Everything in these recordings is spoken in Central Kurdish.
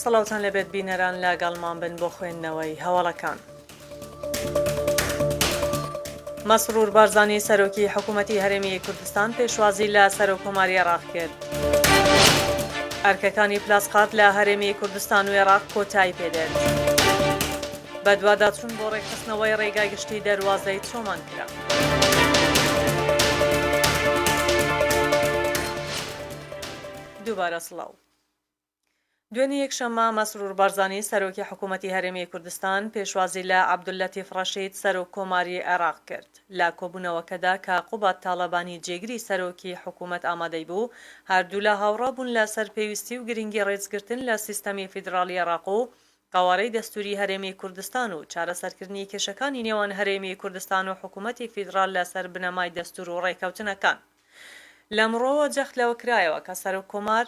سەڵاوتان لەبێت بینەران لاگەڵمان بن بۆ خوێندنەوەی هەوڵەکان. مەسرور بارزانی سەرۆکی حکوومەتی هەرێمی کوردستان پێشوازی لە سەرۆکۆماری عێراق کرد. ئەرکەکانی پلاسقات لە هەرێمی کوردستان و عێراق کۆتایی پێدێت. بە دوواداچوون بۆ ڕێکخستنەوەی ڕێگای گشتی دەروازەی چۆمان کرا. دووبارە سڵاو. دوێنێ یەکشەممە مەسرور بارزانی سەرۆکی حکوومەتی هەرێمی کوردستان پێشوازی لە عەبدولەتیف ڕەشید سەرۆک کۆماری عێراق کرد. لە کۆبوونەوەکەدا کە قوبات تاڵەبانی جێگری سەرۆکی حکوومەت ئامادەی بوو، هەردوو لە هاوڕابوون لە سەر پێویستی و گرنگی ڕێزگرتن لە سیستەمی فیدراڵی عێراق و قوارەی دەستوری هەرێمی کوردستان و چارەسەرکردنی کێشەکانی نێوان هەرێمی کوردستان و حکوومەتی فیدراڵ لەسەر بنەمای دەستور و ڕێکەوتنەکان. لەمڕۆوە جەخت لەوە کرایەوە کە سەرۆک کۆمار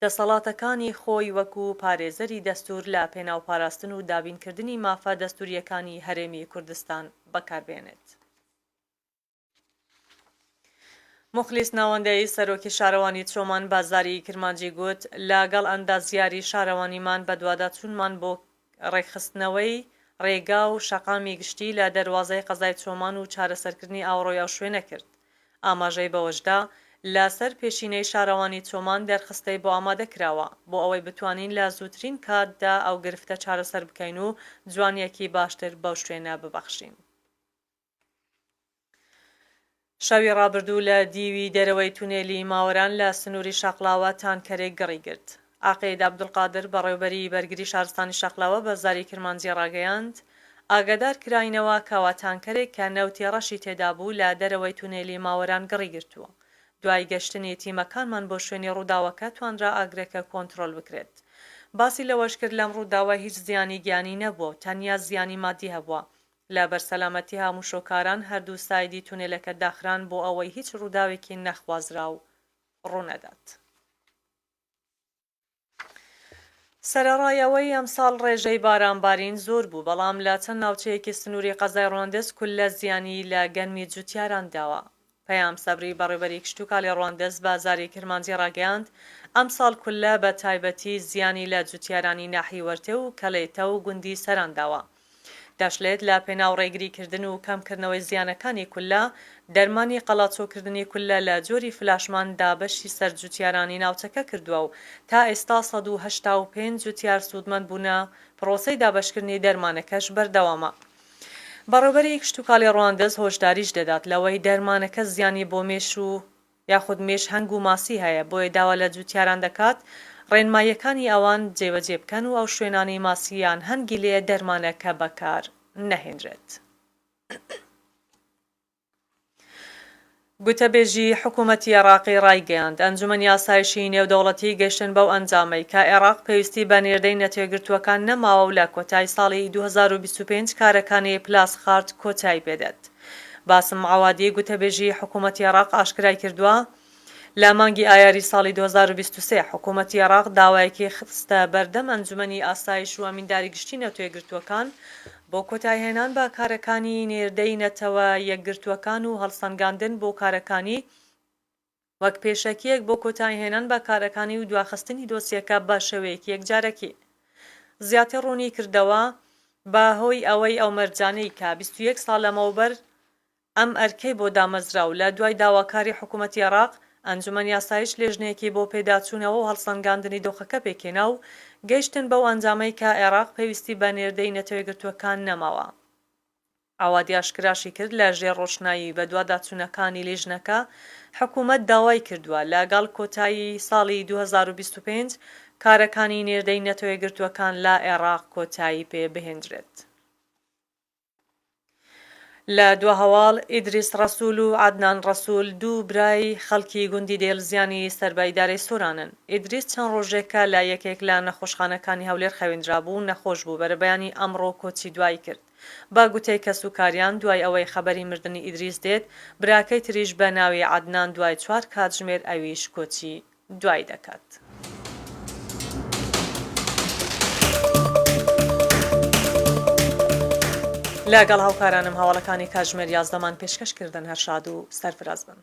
دەسەڵاتەکانی خۆی وەکو پارێزەری دەستور لە پێناوپاراستن و دابینکردنی مافە دەستوریەکانی هەرێمی کوردستان بەکاربێنێت. مخلیس ناوەندەی سەرۆکی شارەوانی چۆمان بازاری کرمانجی گوت لەگەڵ ئەندازیاری شارەوانیمان بە دوواداچوونمان بۆ ڕێکخستنەوەی ڕێگا و شەقامی گشتی لە دەروازەی قەزای چۆمان و چارەسەرکردنی ئاوڕۆیە شوێنە کرد. ئاماژەی بەوەشدا لەسەر پێشینەی شارەوانی چۆمان دەرخستەی بۆ ئامادە کراوە بۆ ئەوەی بتوانین لە زووترین کاتدا ئەو گرفتە چارەسەر بکەین و جوانیەکی باشتر بەو شوێنە ببەخشین. شەوی ڕابردوو لە دیوی دەرەوەی تونێلی ماوەران لە سنووری شەقلاوە تانکەرێک گەڕی گرت. عەقید عەبدولقادر بەڕێوەبەری بەرگری شارستانی شەقلاوە بە زاری کرمانجی ڕاگەیاند ئاگادار کراینەوە کەوا تانکەرێک کە نەوتی ڕەشی تێدا بوو لە دەرەوەی تونێلی ماوەران گەڕی گرتووە. دوای گەشتنی تیمەکانمان بۆ شوێنی ڕووداوەکە توانرا ئاگرەکە کۆنتڕۆل بکرێت. باسی لەوەش کرد لەم ڕووداوە هیچ زیانی گیانی نەبووە، تەنیا زیانی مادی هەبووە. لە بەرسەلامەتی هەموو شۆکاران هەردوو سایدی تونێلەکە داخران بۆ ئەوەی هیچ ڕووداوێکی نەخوازرا و ڕوونەدات. سەرەڕایەوەی ئەمساڵ ڕێژەی بارانبارین زۆر بوو، بەڵام لە چەند ناوچەیەکی سنووری قەزای ڕۆندەس کولە زیانی لە گەرمی جوتیاران داوە. پەیام سەبری بەڕێوەبەری کشتوکاڵی ڕۆندەس بازاری کرمانجی ڕاگەیاند ئەمساڵ کولە بە تایبەتی زیانی لە جوتیارانی ناحیوەرتێ و کەڵێتە و گوندی سەرانداوە. دەشلێت لە پێناو ڕێگریکردن و کەمکردنەوەی زیانەکانی کولە، دەرمانی قەڵاچۆکردنی کولە لە جۆری فلاشمان دابەشی سەرجوتیارانی ناوچەکە کردووە و تا ئێستا 185 جوتیار سوودمەند بوونە، پرۆسەی دابەشکردنی دەرمانەکەش بەردەوامە. بەڕێوەبەری کشتوکاڵی ڕۆندەس هۆشداریش دەدات لەوەی دەرمانەکە زیانی بۆ مێش و یاخود مێش هەنگ و ماسی هەیە، بۆیە داوا لە جوتیاران دەکات ڕێنماییەکانی ئەوان جێبەجێ بکەن و ئەو شوێنانی ماسییان هەنگی لێ دەرمانەکە بەکار نەهێنرێت. گوتەبێژی حکوومەتی عێراقی ڕایگەیاند ئەنجومەنی ئاسایشی نێودەوڵەتی گەیشتن بەو ئەنجامەی کە عێراق پێویستی بە نێردەی نەتێگرتووەکان نەماوە و لە کۆتای ساڵی 2025 کارەکانی پلاسخارت کۆتایی پێدێت. باسم عەوادی گوتەبێژی حکوومەتی عێراق ئاشکرای کردووە لە مانگی ئایاری ساڵی 2023 حکوومەتی عێراق داوایەکی خستە بەردەم ئەنجومەنی ئاسایش و ئەمینداری گشتی نەتێگرتووەکان بۆ کۆتایهێنان بە کارەکانی نێردەی نەتەوە یەکگرتووەکان و هەڵسەنگاندن بۆ کارەکانی وەک پێشەکیەک بۆ کۆتایهێنان بە کارەکانی و دواخستنی دۆسیەکە بە شێوەیەکی یەکجارەکی. زیاتر ڕوونی کردەوە بە هۆی ئەوەی ئەو مەرجانەی کە 21 ساڵ لەمەوبەر ئەم ئەرکەی بۆ دامەزرا و لە دوای داواکاری حکوومەتی عێراق ئەنجومەنی ئاسایش لێژنەیەکی بۆ پێداچوونەوە و هەڵسەنگاندنی دۆخەکە پێکێنا و گەیشتن بەو ئەنجامەی کە عێراق پێویستی بە نێردەی نەتەوەیەکگرتووەکان نەماوە. ئەوادی ئاشکراشی کرد لە ژێر ڕۆشنایی بە دوواداچوونەکانی لێژنەکە حکوومەت داوای کردووە لەگەڵ کۆتایی ساڵی 2025 کارەکانی نێردەی نەتەوەیەکگرتووەکان لە عێراق کۆتایی پێ بهێنرێت. لە دو هەواڵ ئیدریس ڕەسوول و عەدنان ڕەسوول دوو برای خەڵکی گوندی دێڵزیانی سەربایدارەی سۆرانن. ئیدریس چەند ڕۆژێکە لە یەکێک لە نەخۆشخانەکانی هەولێر خەوێنرا بوو و نەخۆش بوو، بەرەبەیانی ئەمڕۆ کۆچی دوای کرد. با گوتەی کەسوکاریان دوای ئەوەی خەبەری مردنی ئیدریس دێت، براکەی تریش بە ناوی عەدنان دوای 4 کاتژمێر ئەویش کۆچی دوای دەکات. لەگەڵ هاوکارانم هەواڵەکانی کاتژمێر 11مان پێشکەشکردن هەر شاد و سەرفراز بن.